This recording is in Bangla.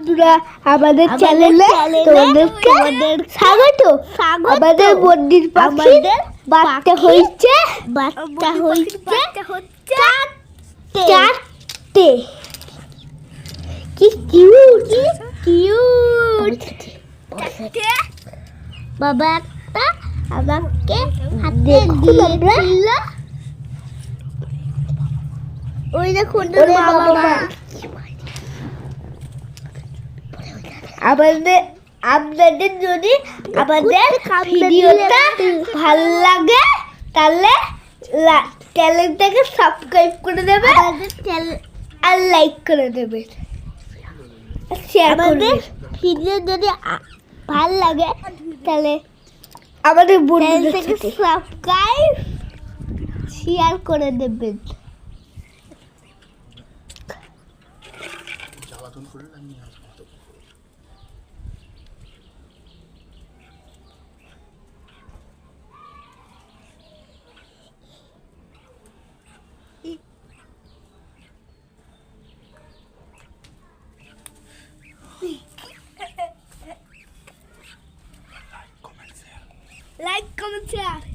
বন্ধুরা আমাদের চ্যানেলে তোমাদেরকে স্বাগত। আমাদের বন্দির পাখি বাচ্চা হয়েছে চারটে। কি কিউট বাবা একটা আমাকে হাতে দিয়েছিল। ওই দেখুন বাবা আপনাদের যদি আমাদের ভিডিওটা ভালো লাগে তাহলে চ্যানেলটাকে সাবস্ক্রাইব করে দেবে আর লাইক করে দেবে, শেয়ার করবে। ভিডিও যদি ভালো লাগে তাহলে আমাদের চ্যানেলটাকে সাবস্ক্রাইব শেয়ার করে দেবেন। Like, comment, share.